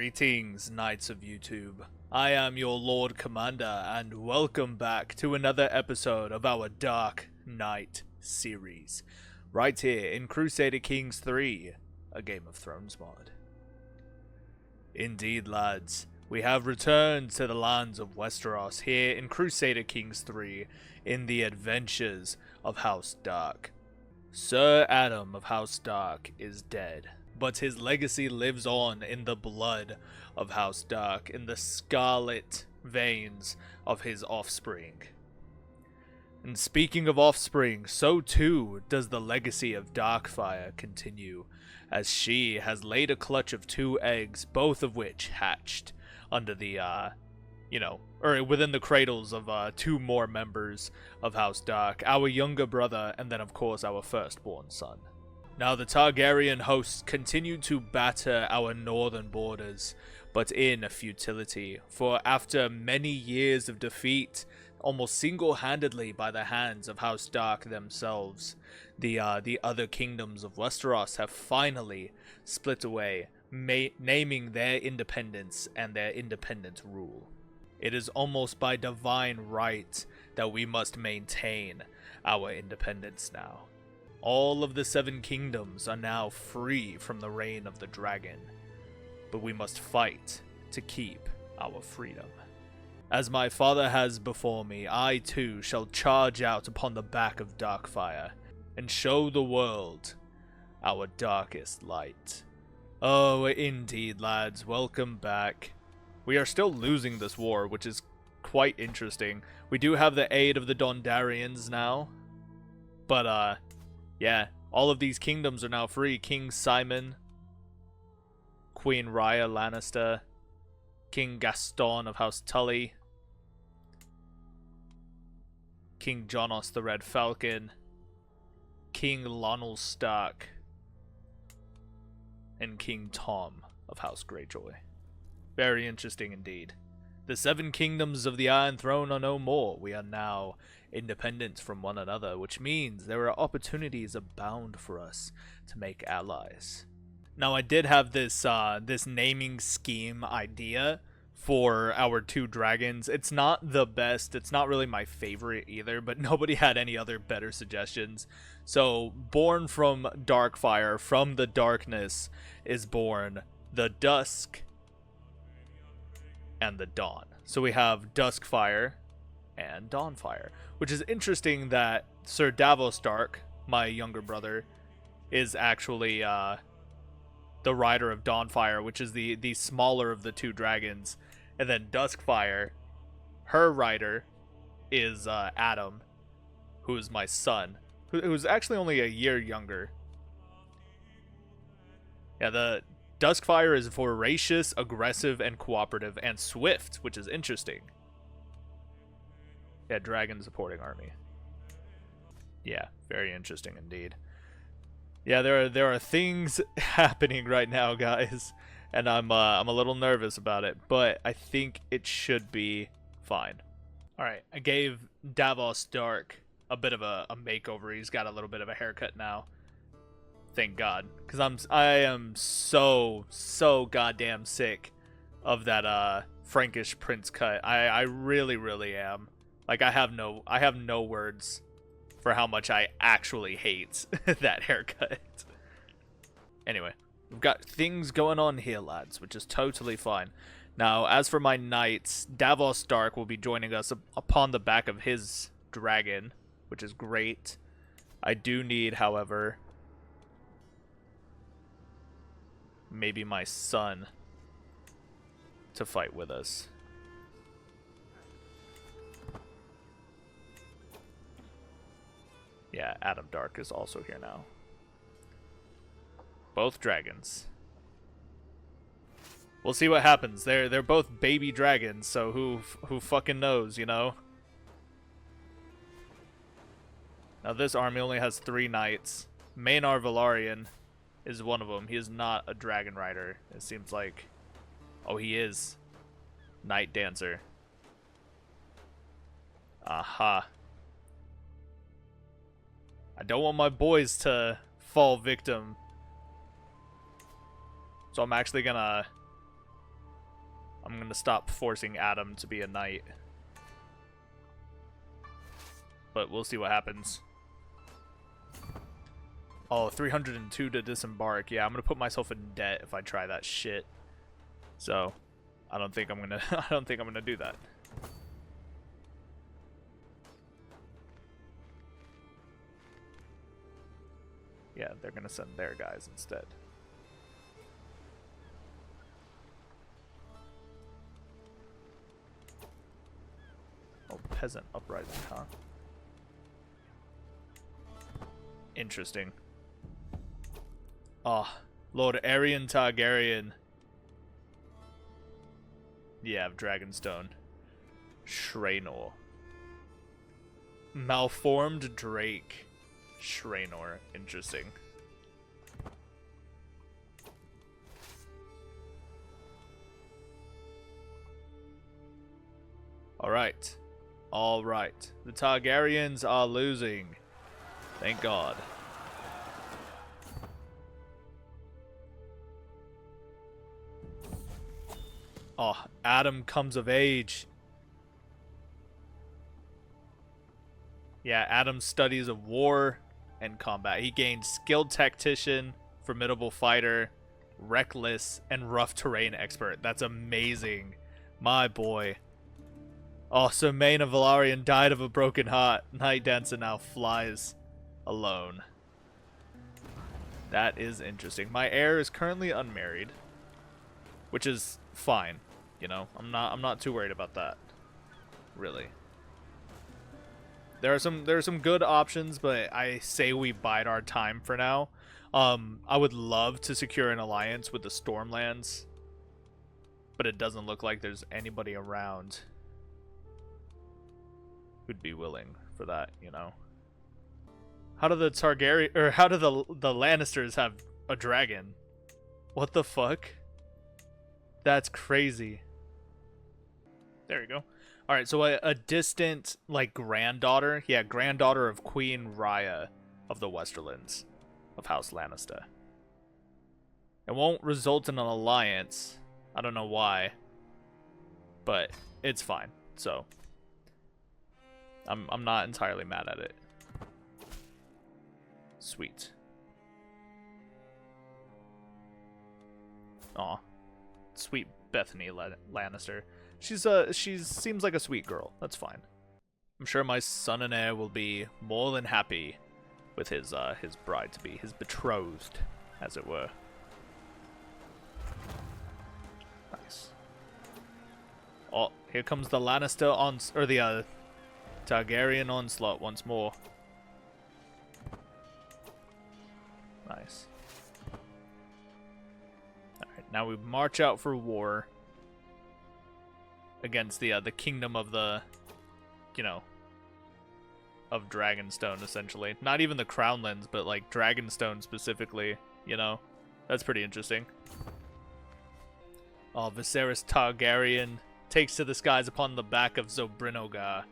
Greetings, Knights of YouTube. I am your Lord Commander, and welcome back to another episode of our Dark Knight series, right here in Crusader Kings 3, a Game of Thrones mod. Indeed, lads, we have returned to the lands of Westeros here in Crusader Kings 3 in the adventures of House Darke. Sir Addam of House Darke is dead, but his legacy lives on in the blood of House Darke, in the scarlet veins of his offspring. And speaking of offspring, so too does the legacy of Darkfire continue, as she has laid a clutch of 2 eggs, both of which hatched under the, within the cradles of 2 more members of House Darke, our younger brother, and then of course our firstborn son. Now the Targaryen hosts continue to batter our northern borders, but in futility, for after many years of defeat, almost single-handedly by the hands of House Darke themselves, the other kingdoms of Westeros have finally split away, naming their independence and their independent rule. It is almost by divine right that we must maintain our independence now. All of the 7 kingdoms are now free from the reign of the dragon, but we must fight to keep our freedom. As my father has before me, I too shall charge out upon the back of Darkfire and show the world our darkest light. Oh, indeed, lads, welcome back. We are still losing this war, which is quite interesting. We do have the aid of the Dondarrions now, but yeah, all of these kingdoms are now free. King Simon, Queen Rhea Lannister, King Gaston of House Tully, King Jonos the Red Falcon, King Lionel Stark, and King Tom of House Greyjoy. Very interesting indeed. The 7 kingdoms of the Iron Throne are no more. We are now independent from one another, which means there are opportunities abound for us to make allies. Now, I did have this this naming scheme idea for our 2 dragons. It's not the best. It's not really my favorite either, but nobody had any other better suggestions. So, born from Darkfire, from the darkness, is born the Dusk and the Dawn. So we have Duskfire and Dawnfire, which is interesting that Sir Davos Darke, my younger brother, is actually the rider of Dawnfire, which is the smaller of the 2 dragons, and then Duskfire, her rider, is Addam, who is my son, who's actually only a year younger. Yeah, the Duskfire is voracious, aggressive, and cooperative, and swift, which is interesting. Yeah, dragon supporting army. Yeah, very interesting indeed. Yeah, there are things happening right now, guys, and I'm a little nervous about it, but I think it should be fine. All right, I gave Davos Darke a bit of a makeover. He's got a little bit of a haircut now. Thank God, because I am so goddamn sick of that Frankish prince cut. I really am. Like, I have no words for how much I actually hate that haircut. Anyway, we've got things going on here, lads, which is totally fine. Now, as for my knights, Davos Darke will be joining us upon the back of his dragon, which is great. I do need, however, maybe my son to fight with us. Yeah, Addam Darke is also here now. Both dragons. We'll see what happens. They're both baby dragons, so who fucking knows, you know? Now this army only has 3 knights. Maynard Velaryon is one of them. He is not a dragon rider. It seems like... Oh, he is. Knight Dancer. Aha. I don't want my boys to fall victim. So I'm actually gonna I'm gonna stop forcing Addam to be a knight. But we'll see what happens. Oh, 302 to disembark. Yeah, I'm gonna put myself in debt if I try that shit. So, I don't think I'm gonna I don't think I'm gonna do that. Yeah, they're gonna send their guys instead. Oh, peasant uprising, huh? Interesting. Oh, Lord Aerion Targaryen. Yeah, of Dragonstone. Shraenor. Malformed Drake. Shraenor. Interesting. Alright. Alright. The Targaryens are losing. Thank God. Oh, Addam comes of age. Yeah, Addam's studies of war and combat. He gained skilled tactician, formidable fighter, reckless, and rough terrain expert. That's amazing. My boy. Oh, so Maine of Velaryon died of a broken heart. Night Dancer now flies alone. That is interesting. My heir is currently unmarried, which is fine. You know, I'm not too worried about that. Really. There are some good options, but I say we bide our time for now. I would love to secure an alliance with the Stormlands, but it doesn't look like there's anybody around who'd be willing for that, you know. How do the Targaryen, or how do the Lannisters have a dragon? What the fuck? That's crazy. There you go. Alright, so a distant, like, granddaughter. Yeah, granddaughter of Queen Rhya of the Westerlands of House Lannister. It won't result in an alliance. I don't know why. But it's fine. So, I'm not entirely mad at it. Sweet. Aw. Sweet Bethany Lannister. She seems like a sweet girl. That's fine. I'm sure my son and heir will be more than happy with his bride to be, his betrothed, as it were. Nice. Oh, here comes the Lannister or the Targaryen onslaught once more. Nice. Alright, now we march out for war against the kingdom of the, you know, of Dragonstone, essentially. Not even the Crownlands, but like Dragonstone specifically, you know. That's pretty interesting. Oh, Viserys Targaryen takes to the skies upon the back of Zobrinogar.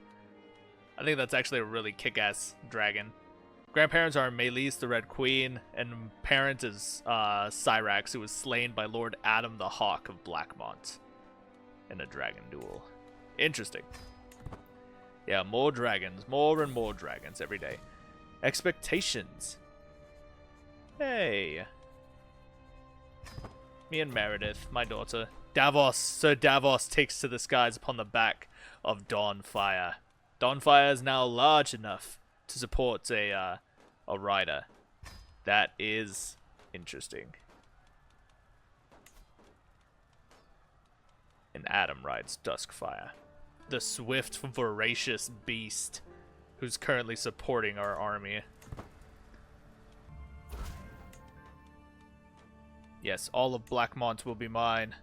I think that's actually a really kick-ass dragon. Grandparents are Meleys, the Red Queen, and parent is Syrax, who was slain by Lord Addam the Hawk of Blackmont in a dragon duel. Interesting. Yeah, more dragons. More and more dragons every day. Expectations. Hey. Me and Meredith, my daughter. Davos. Sir Davos takes to the skies upon the back of Dawnfire. Dawnfire is now large enough to support a rider. That is interesting. And Addam rides Duskfire, the swift, voracious beast who's currently supporting our army. Yes, all of Blackmont will be mine.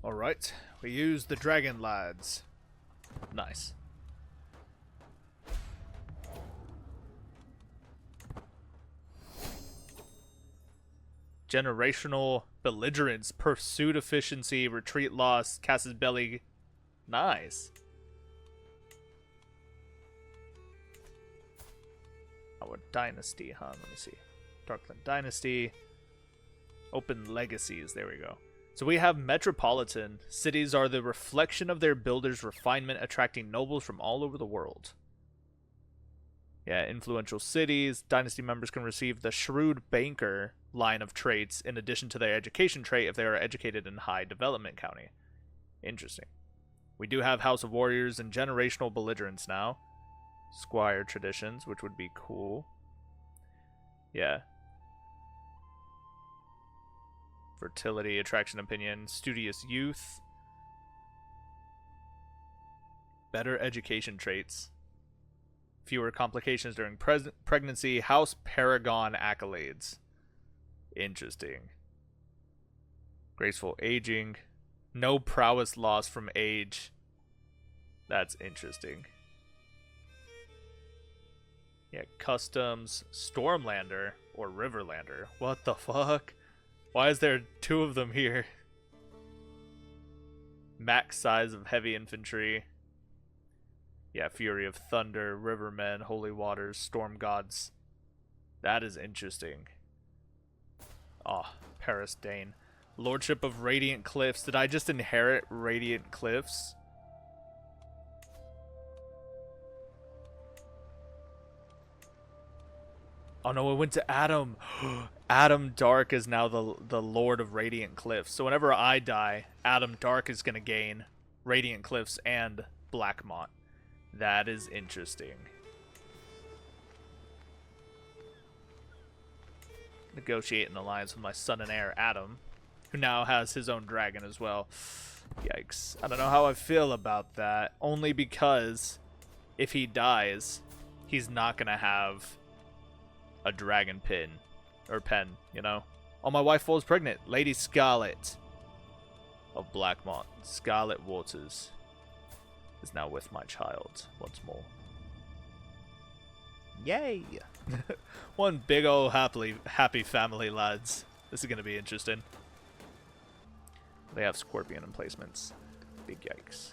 Alright, we use the dragon lads. Nice. Generational belligerence, pursuit efficiency, retreat loss, Cass's belly. Nice. Our dynasty, huh? Let me see. Darkland Dynasty. Open legacies. There we go. So we have metropolitan. Cities are the reflection of their builders' refinement, attracting nobles from all over the world. Yeah, influential cities. Dynasty members can receive the shrewd banker line of traits in addition to their education trait if they are educated in high development county. Interesting. We do have House of Warriors and generational belligerents now. Squire traditions, which would be cool. Yeah. Fertility, attraction, opinion, studious youth. Better education traits. Fewer complications during pregnancy. House Paragon accolades. Interesting. Graceful aging. No prowess loss from age. That's interesting. Yeah, customs. Stormlander or Riverlander. What the fuck? Why is there two of them here? Max size of heavy infantry. Yeah, Fury of Thunder, Rivermen, Holy Waters, Storm Gods. That is interesting. Oh, Paris Dane. Lordship of Radiant Cliffs. Did I just inherit Radiant Cliffs? Oh no, it went to Addam. Addam Darke is now the Lord of Radiant Cliffs. So whenever I die, Addam Darke is going to gain Radiant Cliffs and Blackmont. That is interesting. Negotiate an alliance with my son and heir, Addam, who now has his own dragon as well. Yikes. I don't know how I feel about that. Only because if he dies, he's not going to have a dragon pen, you know? Oh, my wife falls pregnant. Lady Scarlet of Blackmont. Scarlet Waters is now with my child once more. Yay! One big old happy family, lads. This is going to be interesting. They have Scorpion emplacements. Big yikes.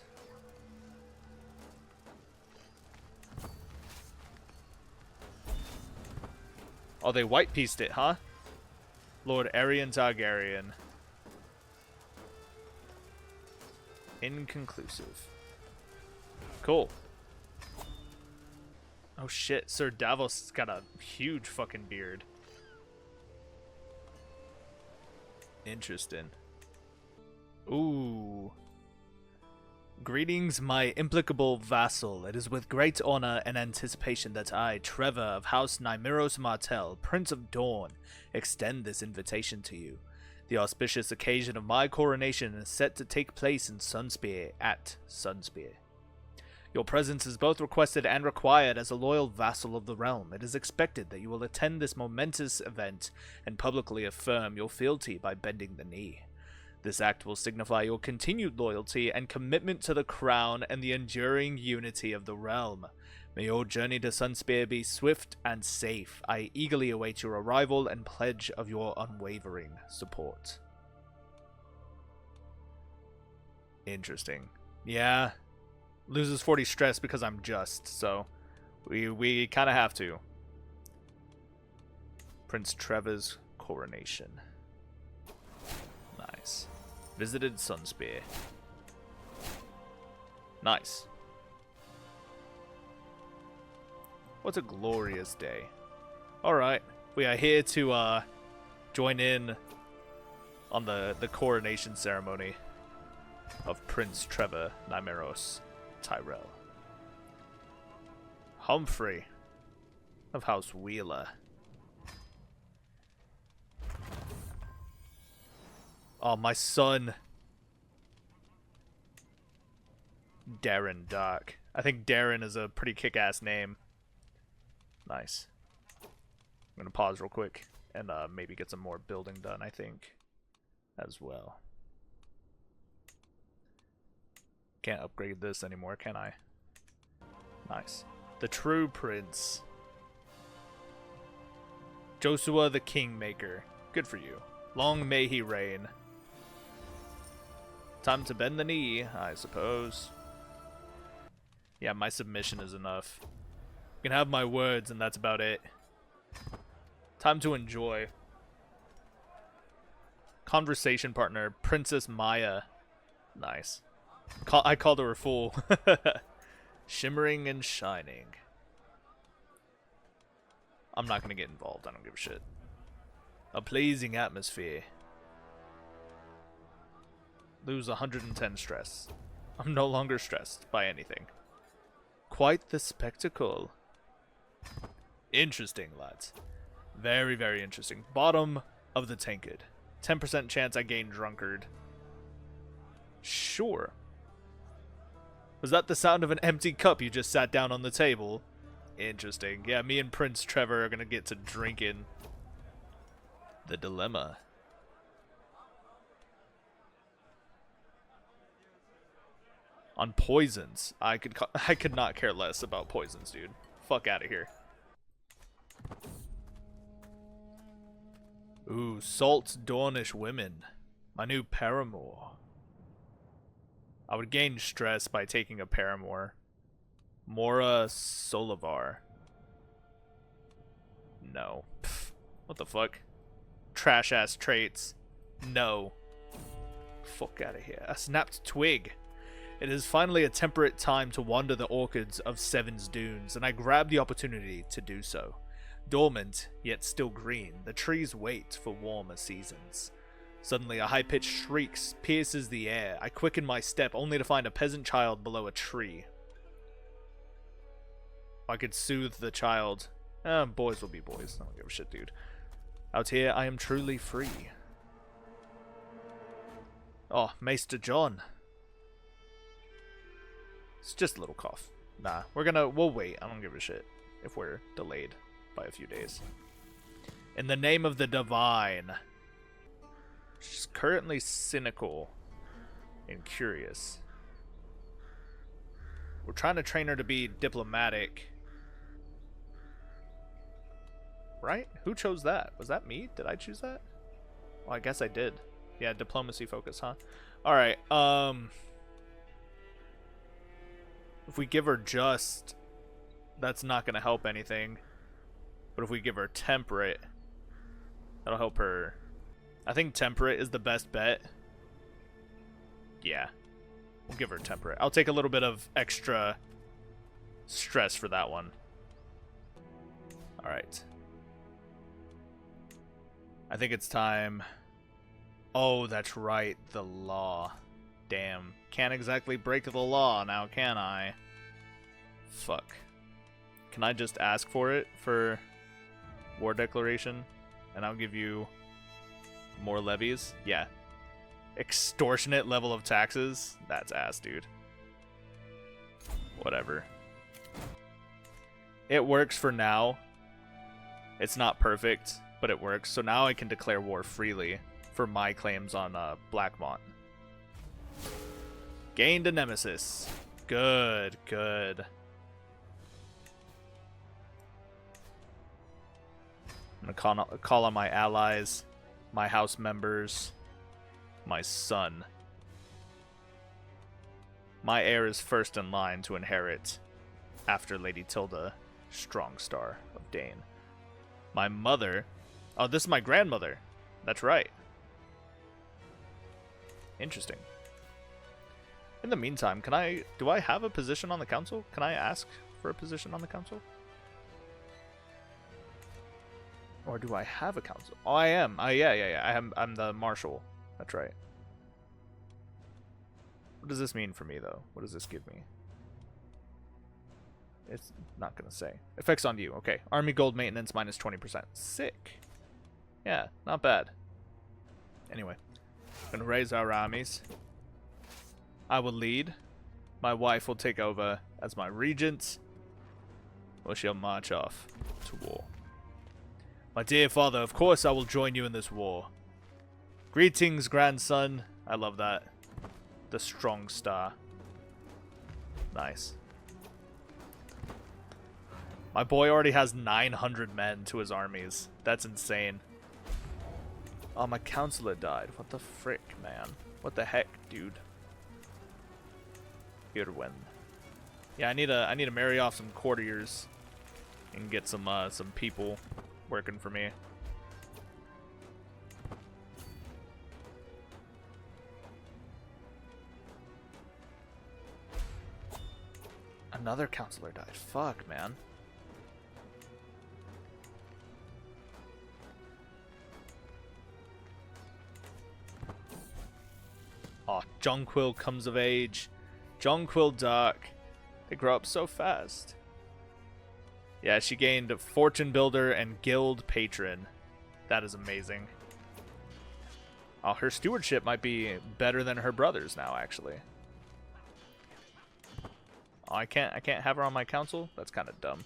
Oh, they white-pieced it, huh? Lord Arian Targaryen. Inconclusive. Cool. Oh shit, Sir Davos has got a huge fucking beard. Interesting. Ooh. Greetings, my implicable vassal. It is with great honor and anticipation that I, Trevor of House Nymeros Martell, Prince of Dawn, extend this invitation to you. The auspicious occasion of my coronation is set to take place in Sunspear at Sunspear. Your presence is both requested and required as a loyal vassal of the realm. It is expected that you will attend this momentous event and publicly affirm your fealty by bending the knee. This act will signify your continued loyalty and commitment to the crown and the enduring unity of the realm. May your journey to Sunspear be swift and safe. I eagerly await your arrival and pledge of your unwavering support. Interesting. Yeah. Loses 40 stress because I'm just, so we kind of have to. Prince Trevor's coronation. Nice. Visited Sunspear. Nice. What a glorious day. Alright, we are here to join in on the coronation ceremony of Prince Trevor Nymeros Tyrell. Humphrey of House Wheeler. Oh, my son. Darren Darke. I think Darren is a pretty kick-ass name. Nice. I'm going to pause real quick and maybe get some more building done, I think, as well. Can't upgrade this anymore, can I? Nice. The True Prince. Joshua the Kingmaker. Good for you. Long may he reign. Time to bend the knee, I suppose. Yeah, my submission is enough. You can have my words, and that's about it. Time to enjoy. Conversation partner, Princess Maya. Nice. I called her a fool. Shimmering and shining. I'm not gonna get involved. I don't give a shit. A pleasing atmosphere. Lose 110 stress. I'm no longer stressed by anything. Quite the spectacle. Interesting, lads. Very, very interesting. Bottom of the tankard. 10% chance I gain drunkard. Sure. Was that the sound of an empty cup you just sat down on the table? Interesting. Yeah, me and Prince Trevor are gonna get to drinking. The dilemma. On poisons. I could not care less about poisons, dude. Fuck out of here. Ooh, Salt's Dornish women. My new paramour. I would gain stress by taking a paramour. Mora Solivar. No. Pfft. What the fuck? Trash ass traits. No. Fuck out of here. A snapped twig. It is finally a temperate time to wander the orchards of Seven's Dunes, and I grab the opportunity to do so. Dormant, yet still green, the trees wait for warmer seasons. Suddenly, a high-pitched shriek pierces the air. I quicken my step, only to find a peasant child below a tree. I could soothe the child. Boys will be boys. I don't give a shit, dude. Out here, I am truly free. Oh, Maester John. It's just a little cough. Nah, we'll wait. I don't give a shit if we're delayed by a few days. In the name of the divine. She's currently cynical and curious. We're trying to train her to be diplomatic. Right? Who chose that? Was that me? Did I choose that? Well, I guess I did. Yeah, diplomacy focus, huh? Alright, if we give her just, that's not going to help anything. But if we give her temperate, that'll help her. I think temperate is the best bet. Yeah. We'll give her temperate. I'll take a little bit of extra stress for that one. Alright. I think it's time. Oh, that's right. The law. Damn. Can't exactly break the law now, can I? Fuck. Can I just ask for it for war declaration? And I'll give you more levies? Yeah. Extortionate level of taxes? That's ass, dude. Whatever. It works for now. It's not perfect, but it works. So now I can declare war freely for my claims on Blackmont. Gained a nemesis. Good, good. I'm gonna call on my allies, my house members, my son. My heir is first in line to inherit after Lady Tilda Strongstar of Dane. My mother... Oh, this is my grandmother. That's right. Interesting. In the meantime, do I have a position on the council? Can I ask for a position on the council? Or do I have a council? Oh, I am. Yeah. I'm the marshal. That's right. What does this mean for me, though? What does this give me? It's not going to say. Effects on you. Okay. Army gold maintenance minus 20%. Sick. Yeah, not bad. Anyway. Gonna raise our armies. I will lead. My wife will take over as my regent. Or she'll march off to war. My dear father, of course I will join you in this war. Greetings, grandson. I love that. The strong star. Nice. My boy already has 900 men to his armies. That's insane. Oh, my counselor died. What the frick, man? What the heck, dude? Irwin. Yeah, I need to marry off some courtiers and get some people working for me. another counselor died. Fuck, man. Oh, Jonquil comes of age. Jonquil Darke. They grow up so fast. Yeah, she gained Fortune Builder and Guild Patron. That is amazing. Oh, her stewardship might be better than her brother's now, actually. Oh, I can't have her on my council? That's kind of dumb.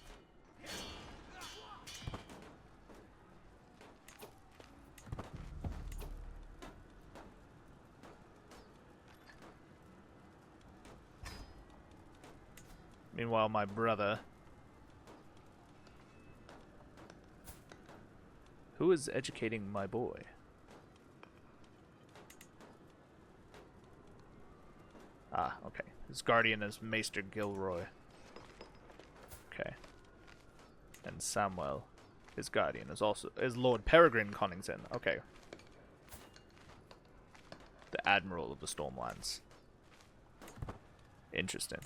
Meanwhile, my brother... Who is educating my boy? Ah, okay. His guardian is Maester Gilroy. Okay. And Samwell, his guardian, is Lord Peregrine Conningson. Okay. The Admiral of the Stormlands. Interesting.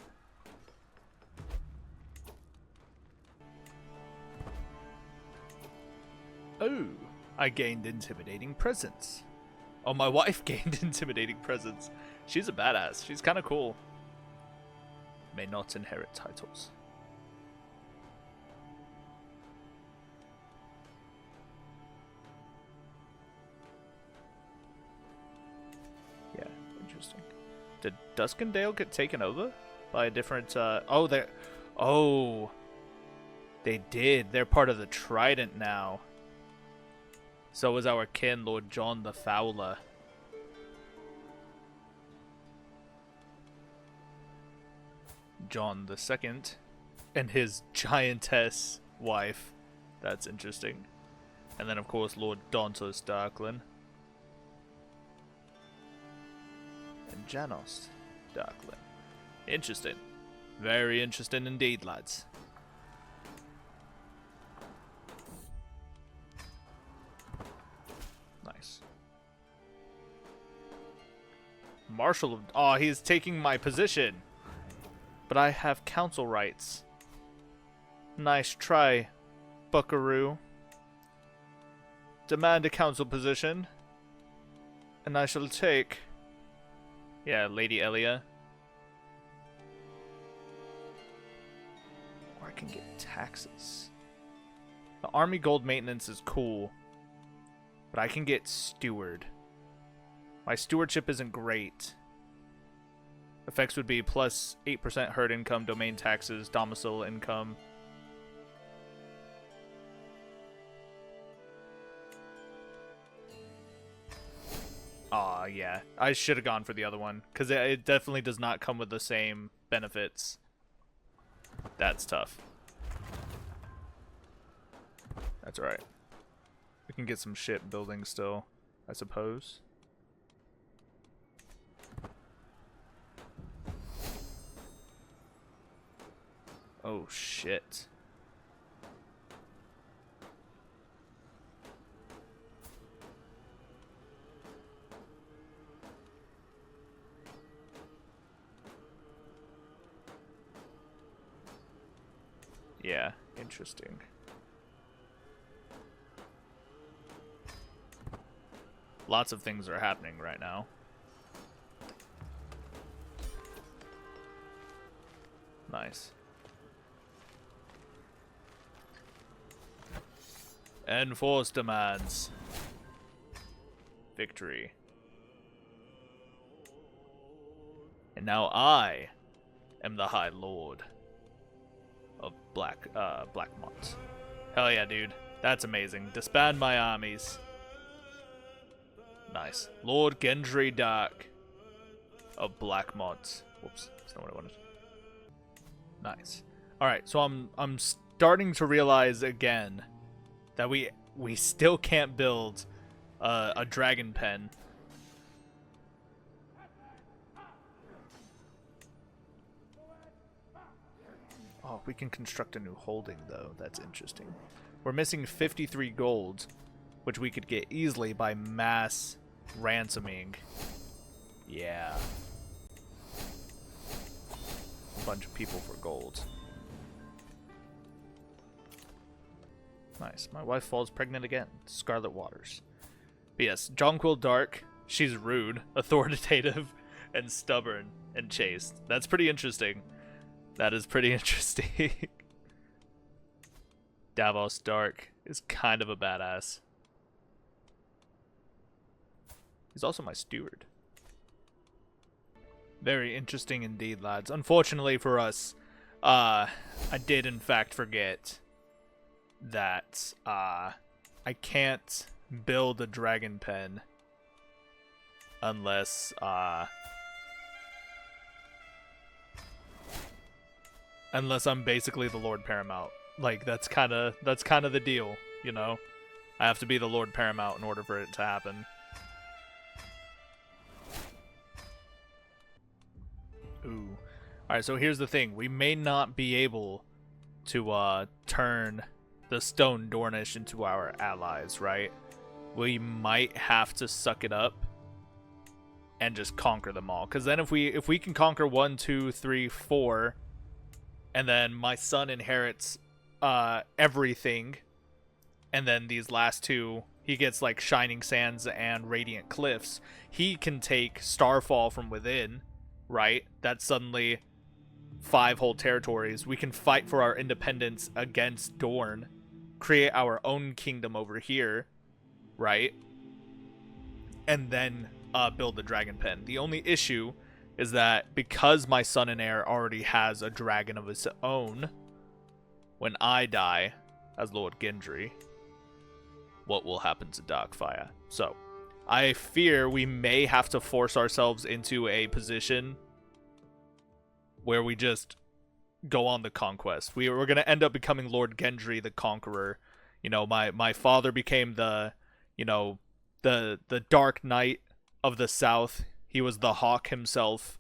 Oh, I gained Intimidating Presence. Oh, my wife gained Intimidating Presence. She's a badass. She's kind of cool. May not inherit titles. Yeah, interesting. Did Duskendale get taken over by a different, Oh, they're... Oh! They did. They're part of the Trident now. So was our kin, Lord John the Fowler. John the Second and his giantess wife. That's interesting. And then, of course, Lord Dantos Darklin. And Janos Darklin. Interesting. Very interesting indeed, lads. Nice. Marshal of... Oh, he's taking my position. But I have council rights. Nice try, buckaroo. Demand a council position. And I shall take... Yeah, Lady Elia. Or I can get taxes. The army gold maintenance is cool. But I can get steward. My stewardship isn't great. Effects would be plus 8% herd income, domain taxes, domicile income. Aw, yeah. I should have gone for the other one, because it definitely does not come with the same benefits. That's tough. That's alright. We can get some ship building still, I suppose. Oh, shit. Yeah, interesting. Lots of things are happening right now. Nice. Enforce demands. Victory. And now I am the High Lord of Blackmont. Hell yeah, dude. That's amazing. Disband my armies. Nice. Lord Gendry Darke of Blackmont. Whoops, that's not what I wanted. Nice. Alright, so I'm starting to realize again that we still can't build a dragon pen. Oh, we can construct a new holding, though. That's interesting. We're missing 53 gold, which we could get easily by mass ransoming. Yeah. bunch of people for gold. Nice. My wife falls pregnant again. Scarlet Waters. But yes, Jonquil Darke. She's rude, authoritative, and stubborn, and chaste. That's pretty interesting. That is pretty interesting. Davos Darke is kind of a badass. He's also my steward. Very interesting indeed, lads. Unfortunately for us, I did in fact forget that I can't build a dragon pen unless I'm basically the Lord Paramount. Like that's kind of the deal, you know. I have to be the Lord Paramount in order for it to happen. Ooh. Alright, so here's the thing. We may not be able to turn the Stone Dornish into our allies, right? We might have to suck it up and just conquer them all. Because then if we can conquer 1, 2, 3, 4, and then my son inherits everything, and then these last two, he gets like Shining Sands and Radiant Cliffs, he can take Starfall from within, right? That's suddenly 5 whole territories. We can fight for our independence against Dorne, create our own kingdom over here, right? And then build the dragon pen. The only issue is that because my son and heir already has a dragon of his own, when I die as Lord Gendry, what will happen to Darkfire? So, I fear we may have to force ourselves into a position where we just go on the conquest. We're going to end up becoming Lord Gendry the Conqueror. You know, my father became the, you know, the Dark Knight of the South. He was the Hawk himself.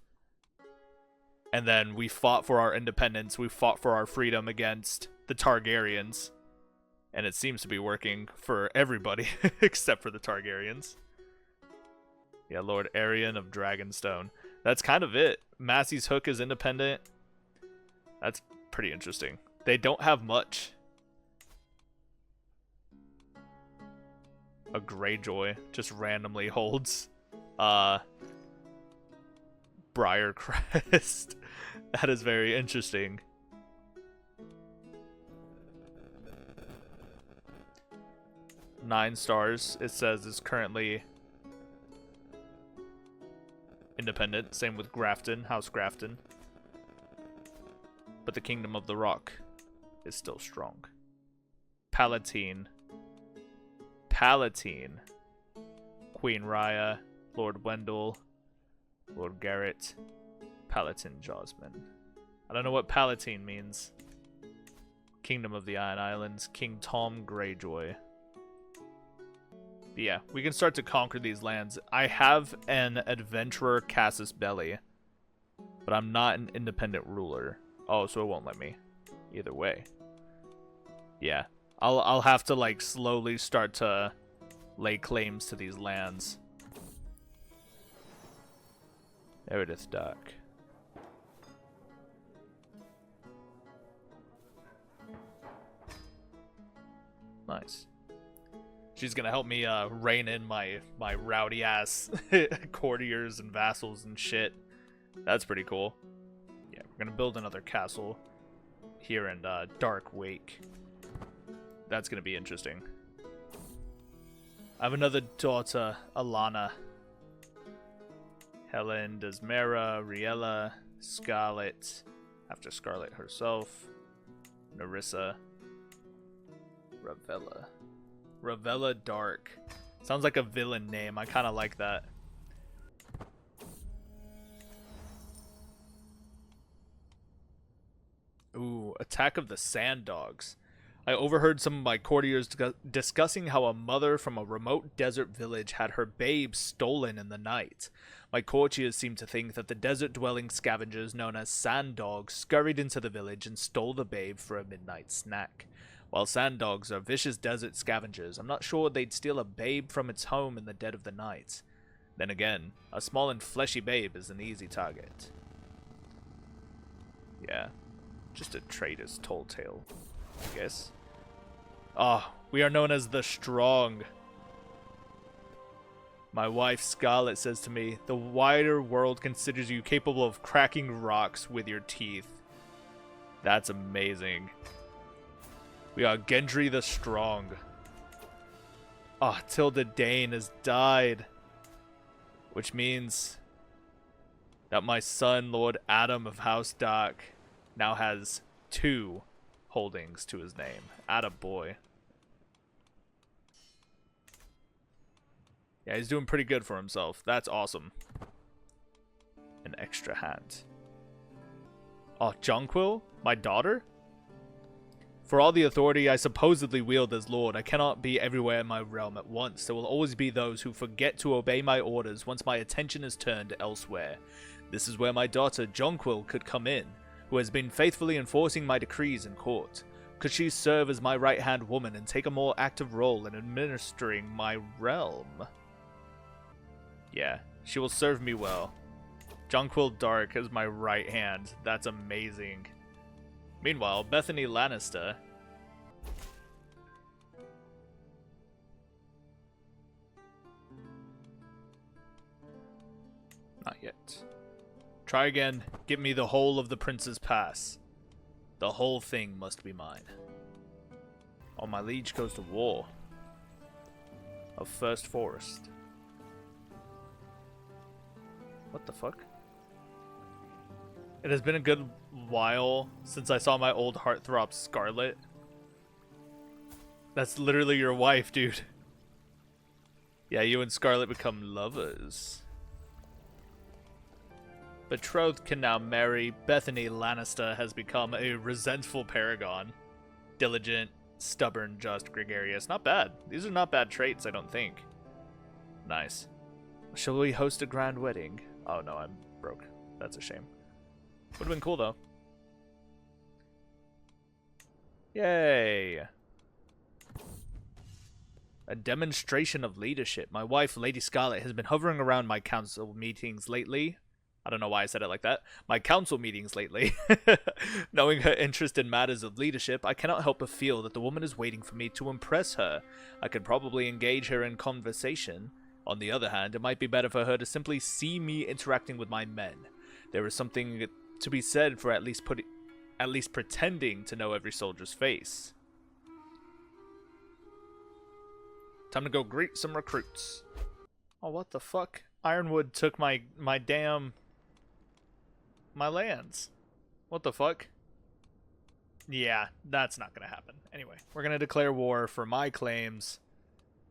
And then we fought for our independence. We fought for our freedom against the Targaryens. And it seems to be working for everybody except for the Targaryens. Yeah, Lord Arion of Dragonstone. That's kind of it. Massey's Hook is independent. That's pretty interesting. They don't have much. A Greyjoy just randomly holds Briarcrest. That is very interesting. Nine Stars, it says, is currently independent. Same with Grafton, House Grafton. But the Kingdom of the Rock is still strong. Palatine. Queen Raya, Lord Wendell, Lord Garrett, Palatine Josman. I don't know what Palatine means. Kingdom of the Iron Islands, King Tom Greyjoy. But yeah, we can start to conquer these lands. I have an adventurer Casus Belli, but I'm not an independent ruler. Oh, so it won't let me. Either way. Yeah, I'll have to like slowly start to lay claims to these lands. Meredith Darke. Nice. She's gonna help me rein in my rowdy ass courtiers and vassals and shit. That's pretty cool. Yeah, we're gonna build another castle here in Dark Wake. That's gonna be interesting. I have another daughter, Alana. Helen, Desmera, Riella, Scarlet, after Scarlet herself, Narissa, Ravella Darke. Sounds like a villain name. I kind of like that. Ooh, Attack of the Sand Dogs. I overheard some of my courtiers discussing how a mother from a remote desert village had her babe stolen in the night. My courtiers seem to think that the desert-dwelling scavengers known as sand dogs scurried into the village and stole the babe for a midnight snack. While sand dogs are vicious desert scavengers, I'm not sure they'd steal a babe from its home in the dead of the night. Then again, a small and fleshy babe is an easy target. Yeah. Just a traitor's tall tale, I guess. Ah, we are known as the Strong. My wife Scarlet says to me, the wider world considers you capable of cracking rocks with your teeth. That's amazing. We are Gendry the Strong. Ah, Tilda Dane has died. Which means that my son, Lord Addam of House Darke, now has 2 holdings to his name. Attaboy. Yeah, he's doing pretty good for himself. That's awesome. An extra hand. Oh, Jonquil? My daughter? For all the authority I supposedly wield as Lord, I cannot be everywhere in my realm at once. There will always be those who forget to obey my orders once my attention is turned elsewhere. This is where my daughter, Jonquil, could come in, who has been faithfully enforcing my decrees in court. Could she serve as my right-hand woman and take a more active role in administering my realm? Yeah, she will serve me well. Jonquil Darke is my right hand. That's amazing. Meanwhile, Bethany Lannister... Not yet. Try again. Give me the whole of the Prince's Pass. The whole thing must be mine. Oh, my liege goes to war. Of First Forest. What the fuck? It has been a good while since I saw my old heartthrob Scarlet. That's literally your wife, dude. Yeah, you and Scarlet become lovers. Betrothed can now marry. Bethany Lannister has become a resentful paragon. Diligent, stubborn, just, gregarious. Not bad. These are not bad traits, I don't think. Nice. Shall we host a grand wedding? Oh no, I'm broke. That's a shame. Would have been cool though. Yay! A demonstration of leadership. My wife, Lady Scarlet, has been hovering around my council meetings lately. I don't know why I said it like that. My council meetings lately. Knowing her interest in matters of leadership, I cannot help but feel that the woman is waiting for me to impress her. I could probably engage her in conversation. On the other hand, it might be better for her to simply see me interacting with my men. There is something to be said for at least pretending to know every soldier's face. Time to go greet some recruits. Oh, what the fuck? Ironwood took my lands. What the fuck? Yeah, that's not gonna happen. Anyway, we're gonna declare war for my claims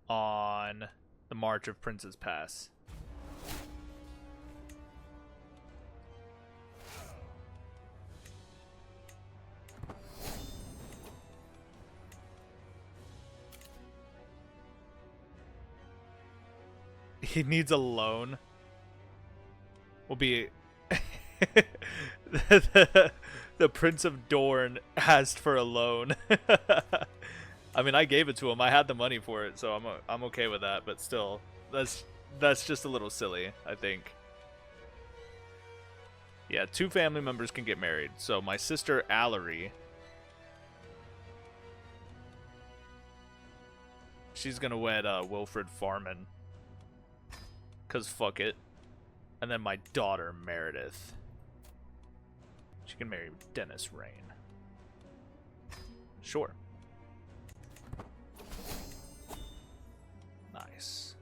on the March of Prince's Pass. He needs a loan. Will be the Prince of Dorne asked for a loan. I mean, I gave it to him. I had the money for it, so I'm okay with that. But still, that's just a little silly, I think. Yeah, 2 family members can get married. So my sister Allery, she's gonna wed Wilfred Farman. 'Cause fuck it. And then my daughter, Meredith. She can marry Dennis Rain. Sure. Nice.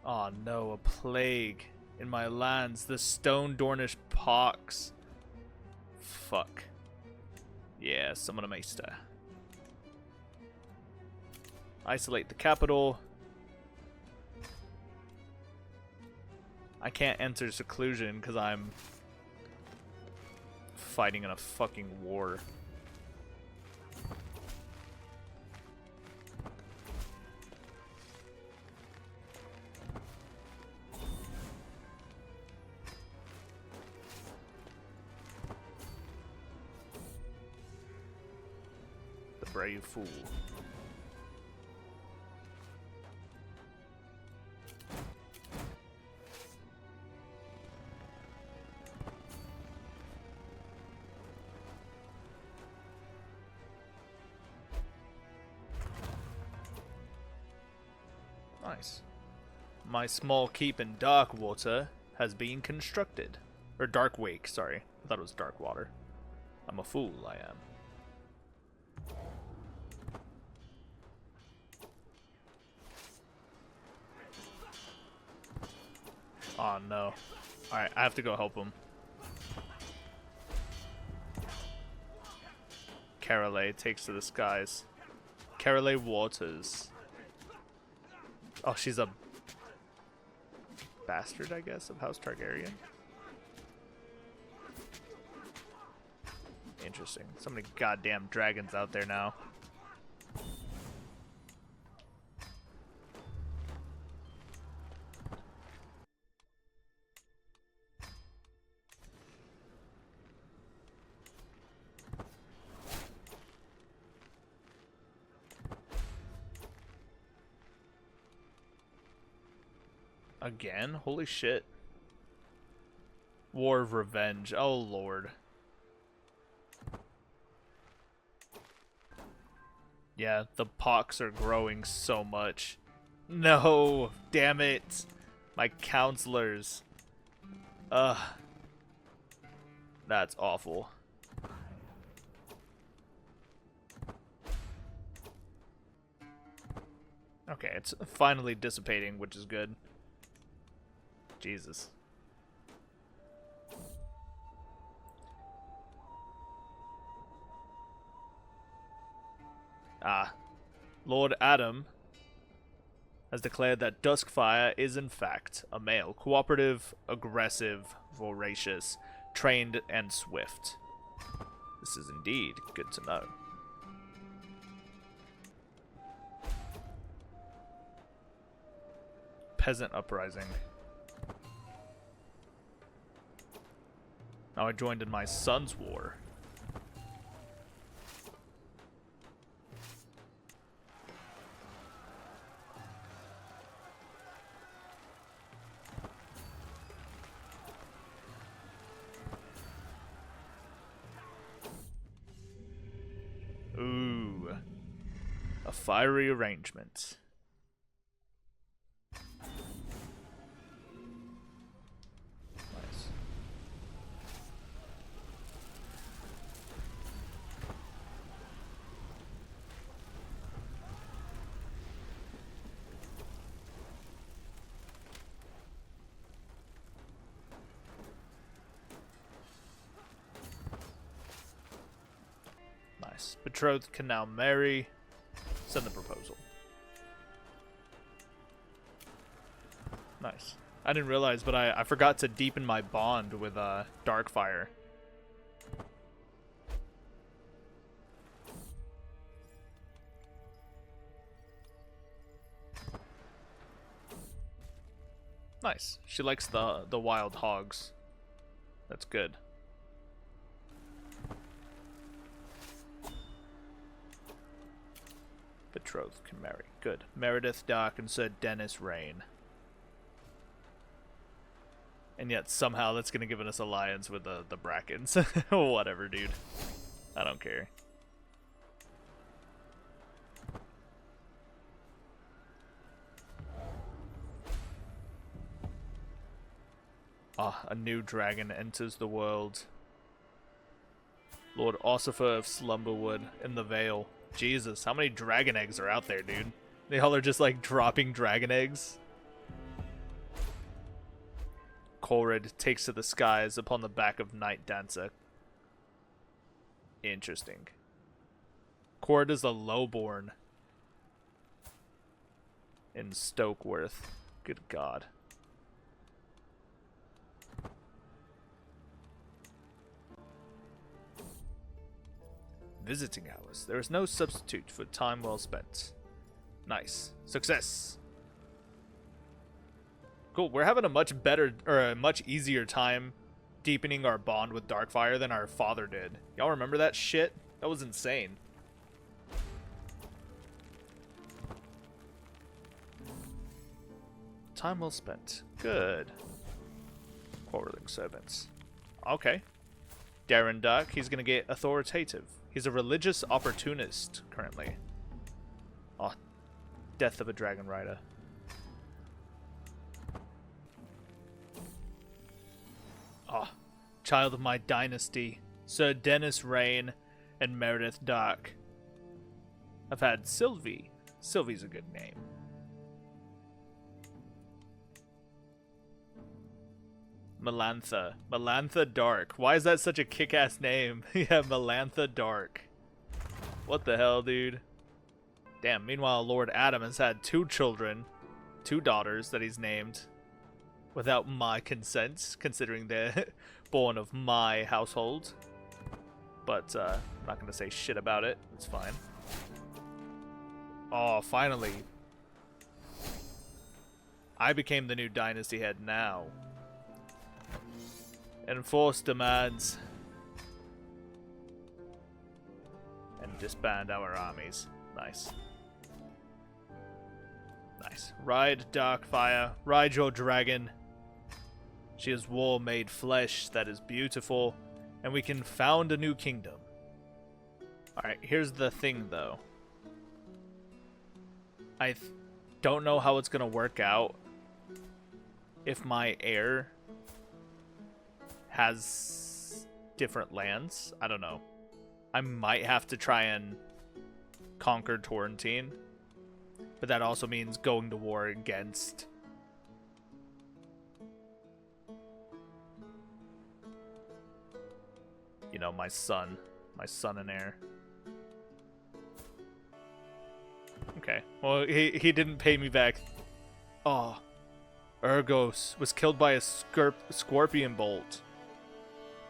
Oh no, a plague in my lands. The Stone Dornish pox. Fuck. Yeah, summon a Maester. Isolate the capital. I can't enter seclusion because I'm fighting in a fucking war. The brave fool. Nice. My small keep in Darkwater has been constructed. Or Darkwake, sorry. I thought it was Darkwater. I'm a fool, I am. Oh no. Alright, I have to go help him. Carolee takes to the skies. Carolee Waters. Oh, she's a bastard, I guess, of House Targaryen. Interesting. So many goddamn dragons out there now. Again? Holy shit. War of Revenge. Oh, Lord. Yeah, the pox are growing so much. No! Damn it! My counselors. Ugh. That's awful. Okay, it's finally dissipating, which is good. Jesus. Ah. Lord Addam has declared that Duskfire is in fact a male. Cooperative, aggressive, voracious, trained, and swift. This is indeed good to know. Peasant uprising. Now I joined in my son's war. Ooh. A fiery arrangement. Nice. Betrothed can now marry. Send the proposal. Nice. I didn't realize, but I forgot to deepen my bond with Darkfire. Nice. She likes the wild hogs. That's good. Betrothed can marry. Good. Meredith Darke and Sir Dennis Rain. And yet somehow that's gonna give us alliance with the Brackens. Whatever, dude. I don't care. Ah, a new dragon enters the world. Lord Ossifer of Slumberwood in the Vale. Jesus, how many dragon eggs are out there, dude? They all are just like dropping dragon eggs. Corid takes to the skies upon the back of Night Dancer. Interesting. Corid is a lowborn in Stokeworth. Good God. Visiting hours. There is no substitute for time well spent. Nice. Success. Cool. We're having a much better, or a much easier time deepening our bond with Darkfire than our father did. Y'all remember that shit? That was insane. Time well spent. Good. Quarreling servants. Okay. Darren Darke, he's gonna get authoritative. He's a religious opportunist, currently. Oh, death of a dragon rider. Oh, child of my dynasty, Sir Dennis Rain and Meredith Darke. I've had Sylvie. Sylvie's a good name. Melantha. Melantha Darke. Why is that such a kick-ass name? Yeah, Melantha Darke. What the hell, dude? Damn, meanwhile, Lord Addam has had 2 children, 2 daughters that he's named without my consent, considering they're born of my household. But, I'm not gonna say shit about it. It's fine. Oh, finally. I became the new dynasty head now. Enforce demands. And disband our armies. Nice. Nice. Ride Darkfire. Ride your dragon. She is war made flesh that is beautiful. And we can found a new kingdom. Alright, here's the thing though. I don't know how it's gonna work out if my heir has different lands. I don't know. I might have to try and conquer Torrentine, but that also means going to war against my son and heir. Okay, well, he didn't pay me back. Oh, Urgos was killed by a scorpion bolt.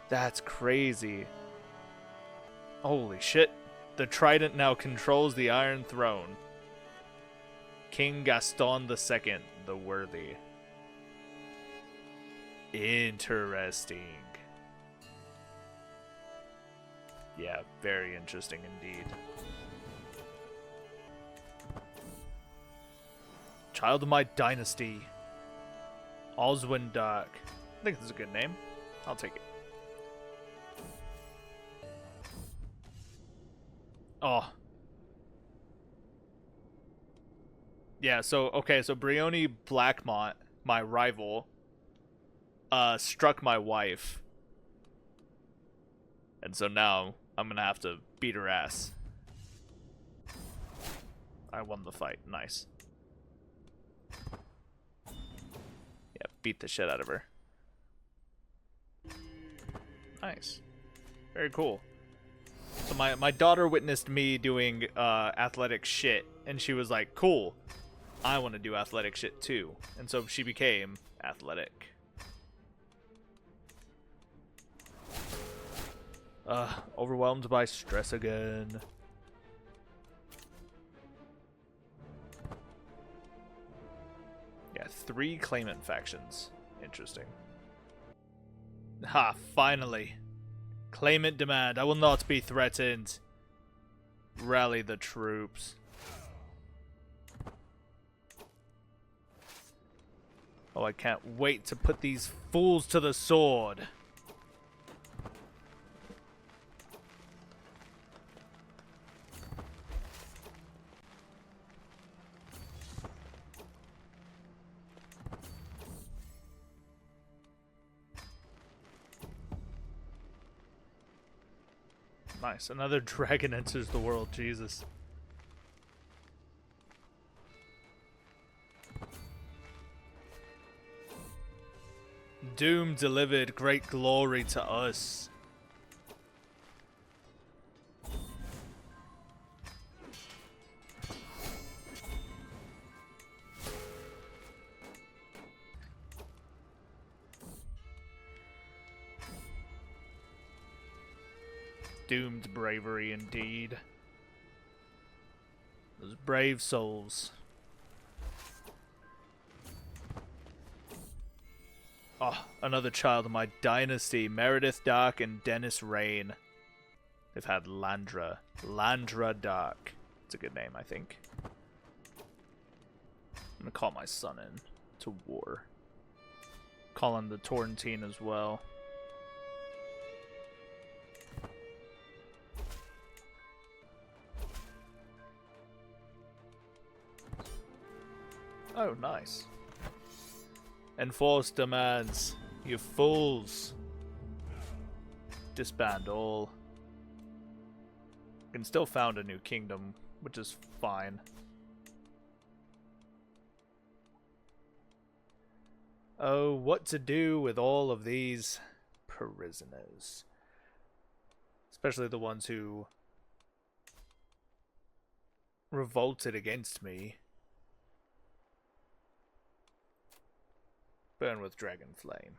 That's crazy. Holy shit. The Trident now controls the Iron Throne. King Gaston II, the Worthy. Interesting. Yeah, very interesting indeed. Child of my dynasty. Oswin Darke. I think this is a good name. I'll take it. Oh. Yeah, so Brioni Blackmont, my rival, struck my wife. And so now I'm gonna have to beat her ass. I won the fight. Nice. Yeah, beat the shit out of her. Nice. Very cool. So my daughter witnessed me doing athletic shit, and she was like, cool, I want to do athletic shit too. And so she became athletic. Overwhelmed by stress again. Yeah, 3 claimant factions. Interesting. Ha, finally. Claimant demand. I will not be threatened. Rally the troops. Oh, I can't wait to put these fools to the sword. Nice. Another dragon enters the world. Jesus. Doom delivered great glory to us. Doomed bravery indeed. Those brave souls. Oh, another child of my dynasty, Meredith Darke and Dennis Rain. They've had Landra Darke. It's a good name, I think. I'm gonna call my son in to war. Call in the Torrentine as well. Oh, nice. Enforce demands, you fools. Disband all. Can still found a new kingdom, which is fine. Oh, what to do with all of these prisoners? Especially the ones who revolted against me. Burn with dragon flame.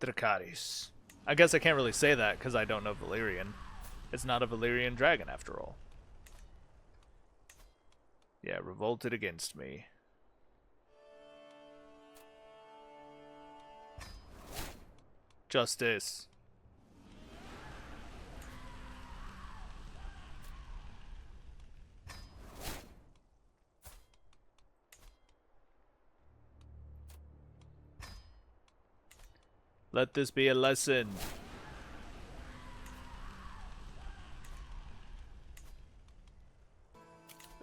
Dracarys. I guess I can't really say that because I don't know Valyrian. It's not a Valyrian dragon after all. Yeah, revolted against me. Justice. Let this be a lesson.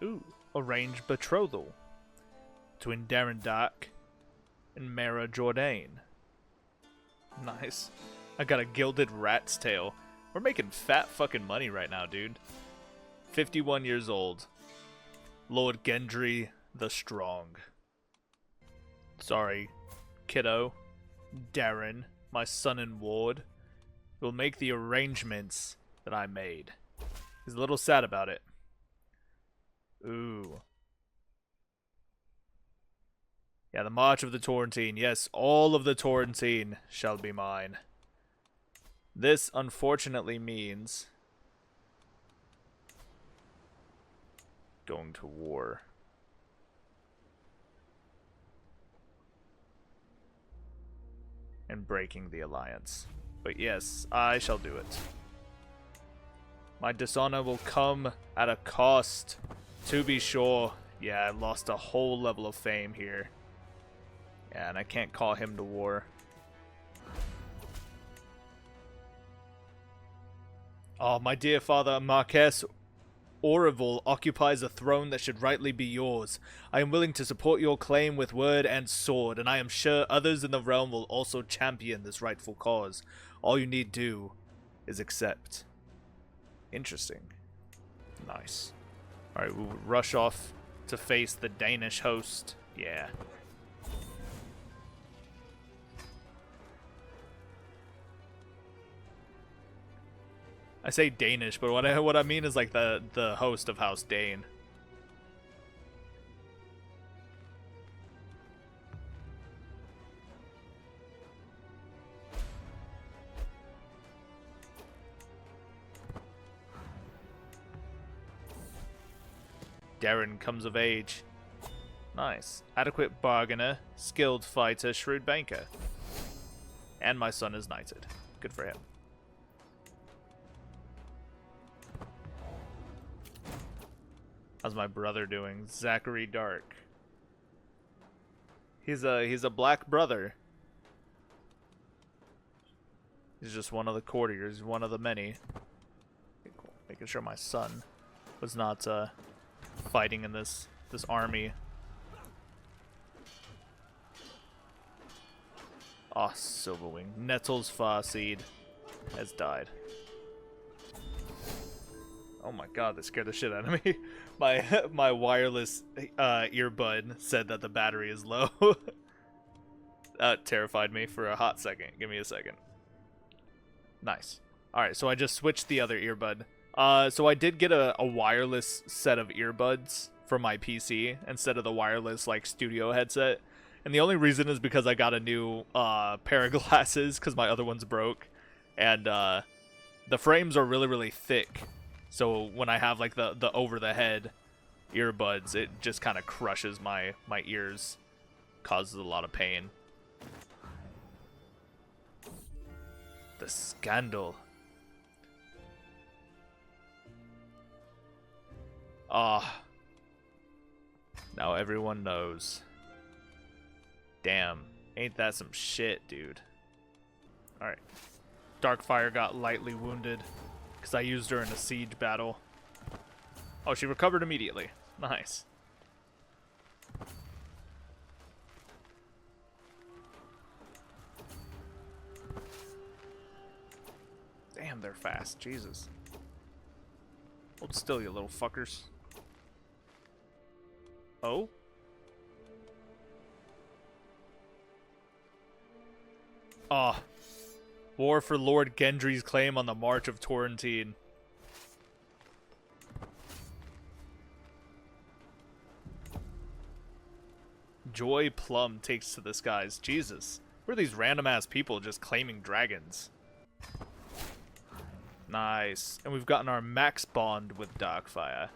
Ooh, arranged betrothal between Gendry Darke and Mara Jordan. Nice. I got a gilded rat's tail. We're making fat fucking money right now, dude. 51 years old. Lord Gendry the Strong. Sorry, kiddo. Darren, my son and ward, will make the arrangements that I made. He's a little sad about it. Ooh. Yeah, the March of the Torrentine. Yes, all of the Torrentine shall be mine. This, unfortunately, means going to war. And breaking the alliance. But yes, I shall do it. My dishonor will come at a cost, to be sure. Yeah, I lost a whole level of fame here. Yeah, and I can't call him to war. Oh, my dear father, Marquess Orville occupies a throne that should rightly be yours. I am willing to support your claim with word and sword, and I am sure others in the realm will also champion this rightful cause. All you need do is accept. Interesting. Nice. Alright, we'll rush off to face the Danish host. Yeah. I say Danish, but what I mean is like the host of House Dane. Darren comes of age. Nice. Adequate bargainer, skilled fighter, shrewd banker. And my son is knighted. Good for him. How's my brother doing? Gendry Darke. He's a black brother. He's just one of the courtiers, one of the many. Okay, cool. Making sure my son was not fighting in this army. Ah, Silverwing. Nettle's Farseed has died. Oh my god, that scared the shit out of me. My wireless earbud said that the battery is low. That terrified me for a hot second. Give me a second. Nice. Alright, so I just switched the other earbud. So I did get a wireless set of earbuds for my PC instead of the wireless like studio headset. And the only reason is because I got a new pair of glasses because my other one's broke. And the frames are really, really thick. So when I have like the over-the-head earbuds, it just kind of crushes my ears. Causes a lot of pain. The scandal. Ah. Now everyone knows. Damn. Ain't that some shit, dude. Alright. Darkfire got lightly wounded. Because I used her in a siege battle. Oh, she recovered immediately. Nice. Damn, they're fast. Jesus. Hold still, you little fuckers. Oh? Ah. War for Lord Gendry's claim on the March of Torrentine. Joy Plum takes to the skies. Jesus. Who are these random ass people just claiming dragons? Nice. And we've gotten our max bond with Darkfire.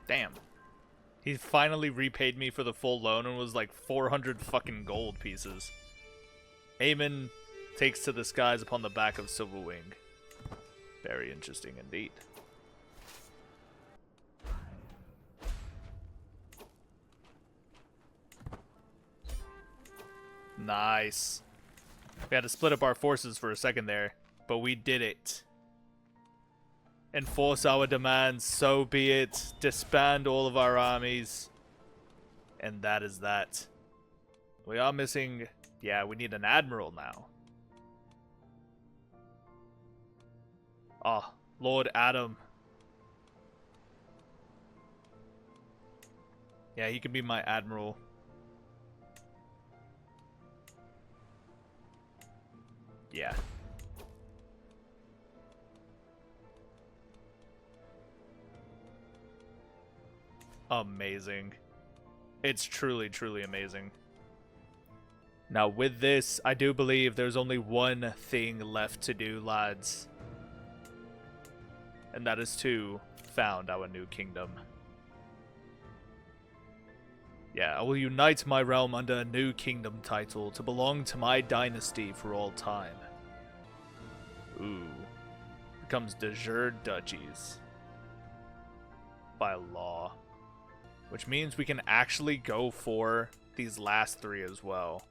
Damn. He finally repaid me for the full loan and was like 400 fucking gold pieces. Aemon takes to the skies upon the back of Silverwing. Very interesting indeed. Nice. We had to split up our forces for a second there, but we did it. Enforce our demands, so be it. Disband all of our armies. And that is that. We are missing... Yeah, we need an admiral now. Oh, Lord Addam. Yeah, he can be my admiral. Yeah. Amazing. It's truly, truly amazing. Now with this, I do believe there's only one thing left to do, lads. And that is to found our new kingdom. Yeah, I will unite my realm under a new kingdom title to belong to my dynasty for all time. Ooh. Becomes de jure duchies. By law. Which means we can actually go for these last three as well.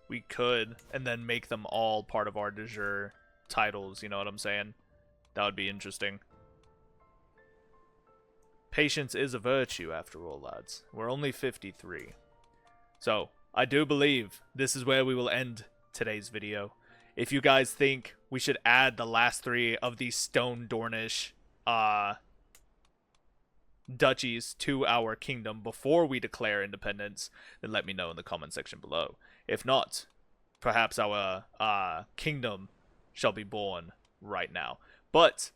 We could, and then make them all part of our de jure titles, you know what I'm saying? That would be interesting. Patience is a virtue, after all, lads. We're only 53. So, I do believe this is where we will end today's video. If you guys think we should add the last three of these Stone Dornish duchies to our kingdom before we declare independence, then let me know in the comment section below. If not, perhaps our kingdom shall be born right now. But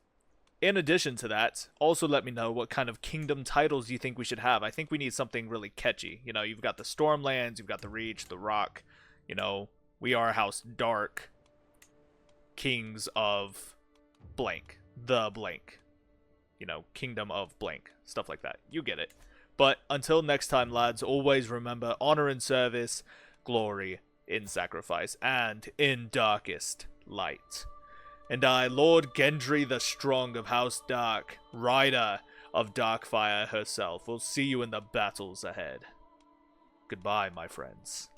in addition to that, also let me know what kind of kingdom titles you think we should have. I think we need something really catchy. You know, you've got the Stormlands, you've got the Reach, the Rock. You know, we are House Darke, kings of blank, the blank. You know, kingdom of blank, stuff like that. You get it. But until next time, lads, always remember honor in service, glory in sacrifice, and in darkest light. And I, Lord Gendry the Strong of House Darke, rider of Darkfire herself, will see you in the battles ahead. Goodbye, my friends.